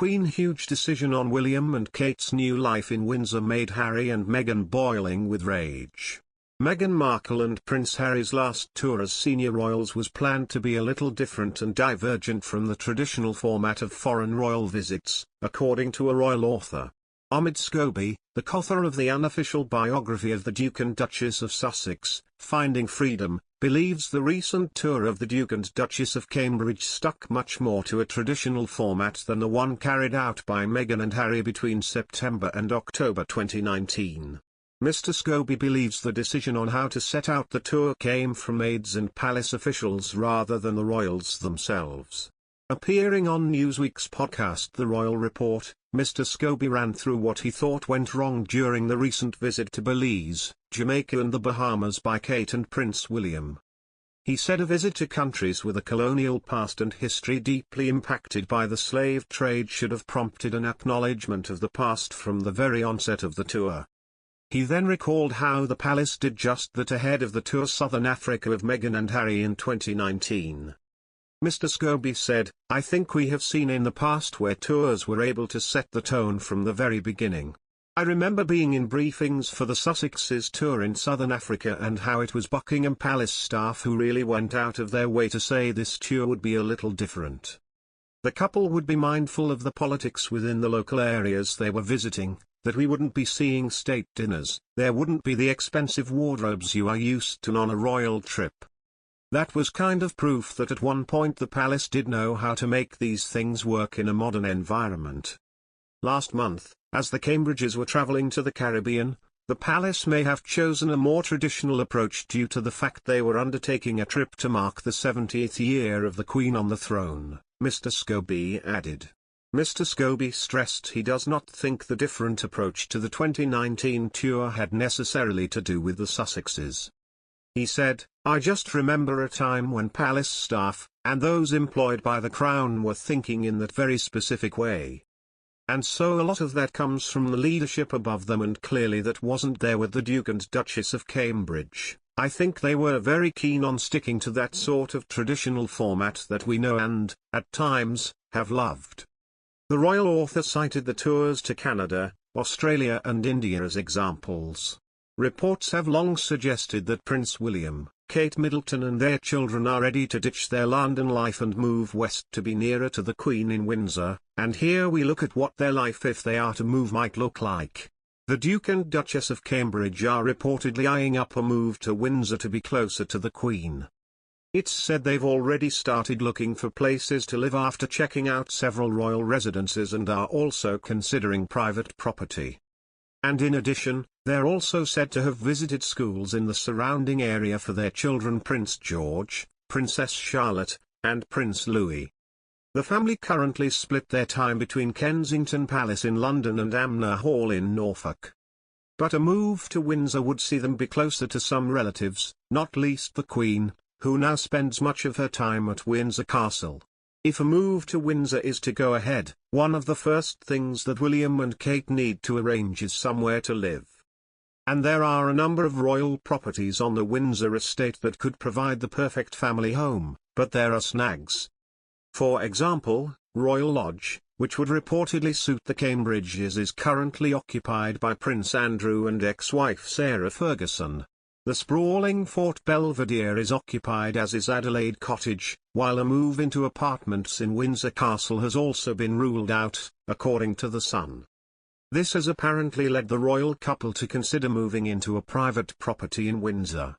Queen's huge decision on William and Kate's new life in Windsor made Harry and Meghan boiling with rage. Meghan Markle and Prince Harry's last tour as senior royals was planned to be a little different and divergent from the traditional format of foreign royal visits, according to a royal author. Scobie, the author of the unofficial biography of the Duke and Duchess of Sussex, Finding Freedom, believes the recent tour of the Duke and Duchess of Cambridge stuck much more to a traditional format than the one carried out by Meghan and Harry between September and October 2019. Mr. Scobie believes the decision on how to set out the tour came from aides and palace officials rather than the royals themselves. Appearing on Newsweek's podcast The Royal Report, Mr. Scobie ran through what he thought went wrong during the recent visit to Belize, Jamaica and the Bahamas by Kate and Prince William. He said a visit to countries with a colonial past and history deeply impacted by the slave trade should have prompted an acknowledgement of the past from the very onset of the tour. He then recalled how the palace did just that ahead of the tour Southern Africa of Meghan and Harry in 2019. Mr. Scobie said, "I think we have seen in the past where tours were able to set the tone from the very beginning. I remember being in briefings for the Sussexes tour in Southern Africa and how it was Buckingham Palace staff who really went out of their way to say this tour would be a little different. The couple would be mindful of the politics within the local areas they were visiting, that we wouldn't be seeing state dinners, there wouldn't be the expensive wardrobes you are used to on a royal trip. That was kind of proof that at one point the palace did know how to make these things work in a modern environment." Last month, as the Cambridges were travelling to the Caribbean, the palace may have chosen a more traditional approach due to the fact they were undertaking a trip to mark the 70th year of the Queen on the throne, Mr. Scobie added. Mr. Scobie stressed he does not think the different approach to the 2019 tour had necessarily to do with the Sussexes. He said, "I just remember a time when palace staff, and those employed by the Crown were thinking in that very specific way. And so a lot of that comes from the leadership above them and clearly that wasn't there with the Duke and Duchess of Cambridge. I think they were very keen on sticking to that sort of traditional format that we know and, at times, have loved." The royal author cited the tours to Canada, Australia and India as examples. Reports have long suggested that Prince William, Kate Middleton and their children are ready to ditch their London life and move west to be nearer to the Queen in Windsor, and here we look at what their life if they are to move might look like. The Duke and Duchess of Cambridge are reportedly eyeing up a move to Windsor to be closer to the Queen. It's said they've already started looking for places to live after checking out several royal residences and are also considering private property. And in addition, they're also said to have visited schools in the surrounding area for their children Prince George, Princess Charlotte, and Prince Louis. The family currently split their time between Kensington Palace in London and Amner Hall in Norfolk. But a move to Windsor would see them be closer to some relatives, not least the Queen, who now spends much of her time at Windsor Castle. If a move to Windsor is to go ahead, one of the first things that William and Kate need to arrange is somewhere to live. And there are a number of royal properties on the Windsor estate that could provide the perfect family home, but there are snags. For example, Royal Lodge, which would reportedly suit the Cambridges, is currently occupied by Prince Andrew and ex-wife Sarah Ferguson. The sprawling Fort Belvedere is occupied as is Adelaide Cottage, while a move into apartments in Windsor Castle has also been ruled out, according to The Sun. This has apparently led the royal couple to consider moving into a private property in Windsor.